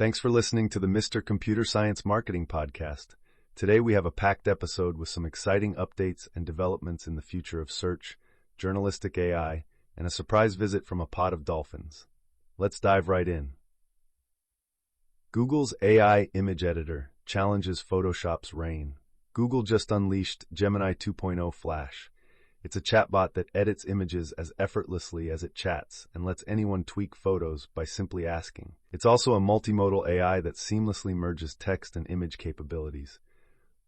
Thanks for listening to the Mr. Computer Science Marketing Podcast. Today we have a packed episode with some exciting updates and developments in the future of search, journalistic AI, and a surprise visit from a pod of dolphins. Let's dive right in. Google's AI image editor challenges Photoshop's reign. Google just unleashed Gemini 2.0 Flash. It's a chatbot that edits images as effortlessly as it chats and lets anyone tweak photos by simply asking. It's also a multimodal AI that seamlessly merges text and image capabilities.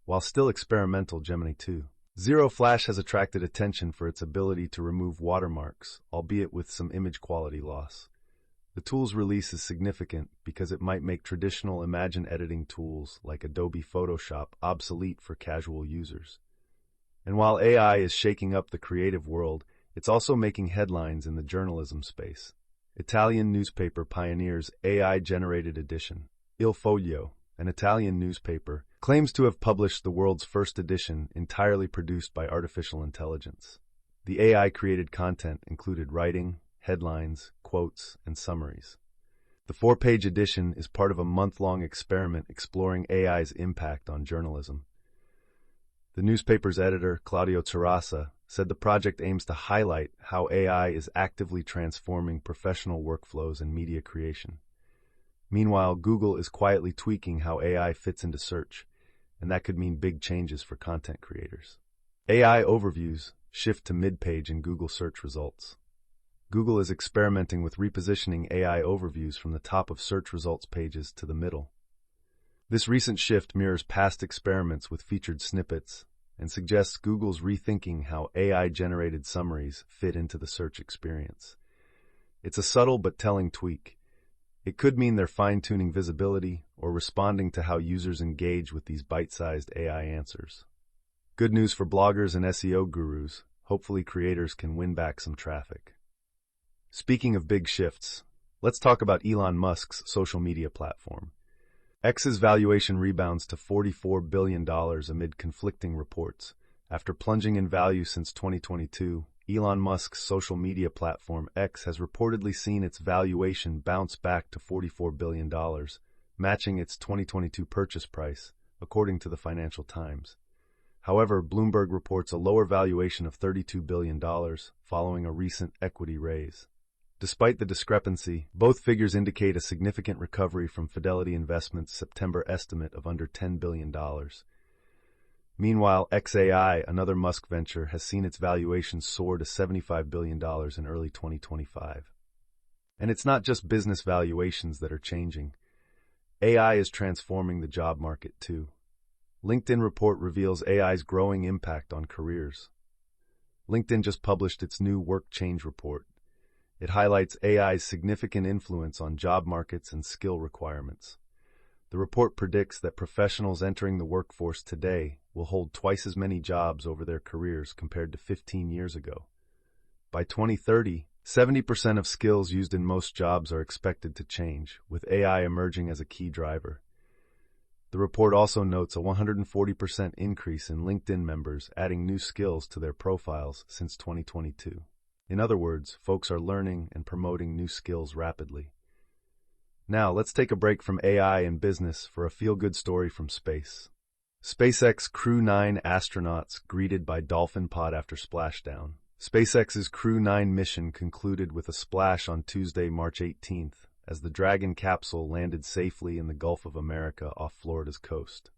While still experimental, Gemini 2.0 Flash has attracted attention for its ability to remove watermarks, albeit with some image quality loss. The tool's release is significant because it might make traditional image editing tools like Adobe Photoshop obsolete for casual users. And while AI is shaking up the creative world, it's also making headlines in the journalism space. Italian newspaper pioneers AI-generated edition. Il Foglio, an Italian newspaper, claims to have published the world's first edition entirely produced by artificial intelligence. The AI-created content included writing, headlines, quotes, and summaries. The 4-page edition is part of a month-long experiment exploring AI's impact on journalism. The newspaper's editor, Claudio Terrassa, said the project aims to highlight how AI is actively transforming professional workflows and media creation. Meanwhile, Google is quietly tweaking how AI fits into search, and that could mean big changes for content creators. AI overviews shift to mid-page in Google search results. Google is experimenting with repositioning AI overviews from the top of search results pages to the middle. This recent shift mirrors past experiments with featured snippets and suggests Google's rethinking how AI-generated summaries fit into the search experience. It's a subtle but telling tweak. It could mean they're fine-tuning visibility or responding to how users engage with these bite-sized AI answers. Good news for bloggers and SEO gurus. Hopefully creators can win back some traffic. Speaking of big shifts, let's talk about Elon Musk's social media platform. X's valuation rebounds to $44 billion amid conflicting reports. After plunging in value since 2022, Elon Musk's social media platform X has reportedly seen its valuation bounce back to $44 billion, matching its 2022 purchase price, according to the Financial Times. However, Bloomberg reports a lower valuation of $32 billion following a recent equity raise. Despite the discrepancy, both figures indicate a significant recovery from Fidelity Investments' September estimate of under $10 billion. Meanwhile, XAI, another Musk venture, has seen its valuation soar to $75 billion in early 2025. And it's not just business valuations that are changing. AI is transforming the job market too. LinkedIn report reveals AI's growing impact on careers. LinkedIn just published its new Work Change report. It highlights AI's significant influence on job markets and skill requirements. The report predicts that professionals entering the workforce today will hold twice as many jobs over their careers compared to 15 years ago. By 2030, 70% of skills used in most jobs are expected to change, with AI emerging as a key driver. The report also notes a 140% increase in LinkedIn members adding new skills to their profiles since 2022. In other words, folks are learning and promoting new skills rapidly. Now, let's take a break from AI and business for a feel-good story from space. SpaceX Crew 9 astronauts greeted by Dolphin pod after splashdown. SpaceX's Crew 9 mission concluded with a splash on Tuesday, March 18th, as the Dragon capsule landed safely in the Gulf of America off Florida's coast.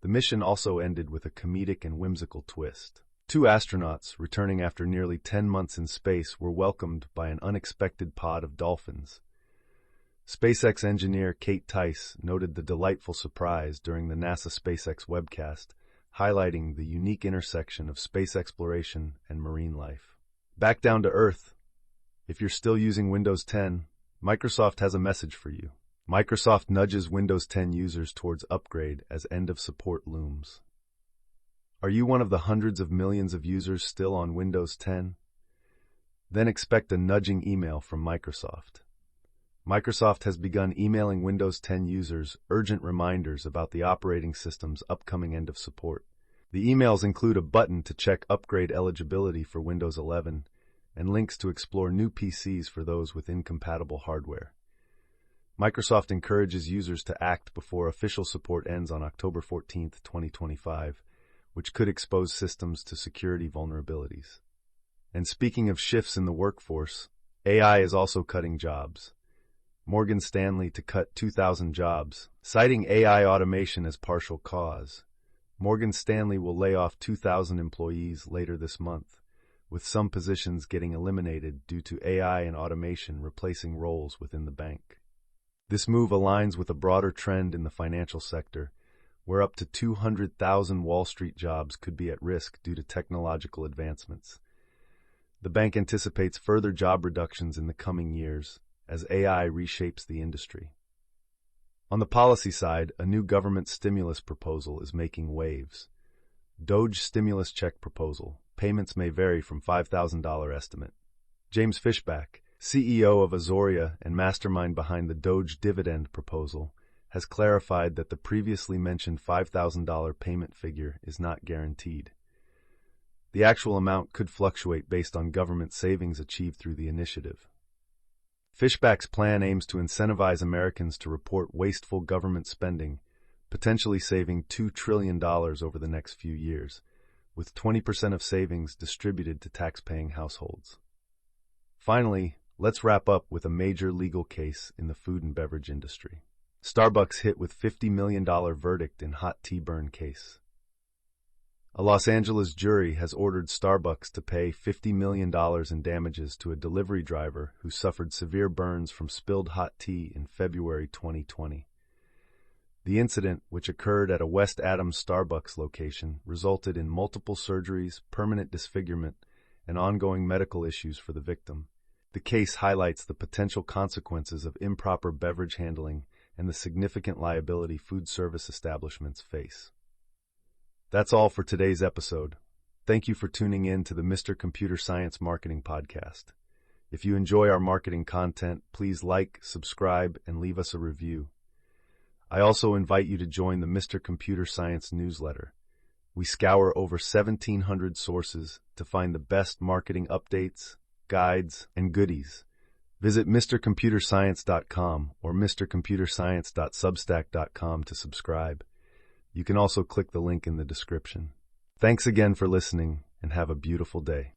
The mission also ended with a comedic and whimsical twist. 2 astronauts, returning after nearly 10 months in space, were welcomed by an unexpected pod of dolphins. SpaceX engineer Kate Tice noted the delightful surprise during the NASA SpaceX webcast, highlighting the unique intersection of space exploration and marine life. Back down to Earth. If you're still using Windows 10, Microsoft has a message for you. Microsoft nudges Windows 10 users towards upgrade as end of support looms. Are you one of the hundreds of millions of users still on Windows 10? Then expect a nudging email from Microsoft. Microsoft has begun emailing Windows 10 users urgent reminders about the operating system's upcoming end of support. The emails include a button to check upgrade eligibility for Windows 11 and links to explore new PCs for those with incompatible hardware. Microsoft encourages users to act before official support ends on October 14, 2025, which could expose systems to security vulnerabilities. And speaking of shifts in the workforce, AI is also cutting jobs. Morgan Stanley to cut 2,000 jobs, citing AI automation as partial cause. Morgan Stanley will lay off 2,000 employees later this month, with some positions getting eliminated due to AI and automation replacing roles within the bank. This move aligns with a broader trend in the financial sector, where up to 200,000 Wall Street jobs could be at risk due to technological advancements. The bank anticipates further job reductions in the coming years as AI reshapes the industry. On the policy side, a new government stimulus proposal is making waves. Doge stimulus check proposal. Payments may vary from $5,000 estimate. James Fishback, CEO of Azoria and mastermind behind the Doge dividend proposal, has clarified that the previously mentioned $5,000 payment figure is not guaranteed. The actual amount could fluctuate based on government savings achieved through the initiative. Fishback's plan aims to incentivize Americans to report wasteful government spending, potentially saving $2 trillion over the next few years, with 20% of savings distributed to tax-paying households. Finally, let's wrap up with a major legal case in the food and beverage industry. Starbucks hit with $50 million verdict in hot tea burn case. A Los Angeles jury has ordered Starbucks to pay $50 million in damages to a delivery driver who suffered severe burns from spilled hot tea in February 2020. The incident, which occurred at a West Adams Starbucks location, resulted in multiple surgeries, permanent disfigurement, and ongoing medical issues for the victim. The case highlights the potential consequences of improper beverage handling and the significant liability food service establishments face. That's all for today's episode. Thank you for tuning in to the Mr. Computer Science Marketing Podcast. If you enjoy our marketing content, please like, subscribe, and leave us a review. I also invite you to join the Mr. Computer Science newsletter. We scour over 1,700 sources to find the best marketing updates, guides, and goodies. Visit mrcomputerscience.com or mrcomputerscience.substack.com to subscribe. You can also click the link in the description. Thanks again for listening, and have a beautiful day.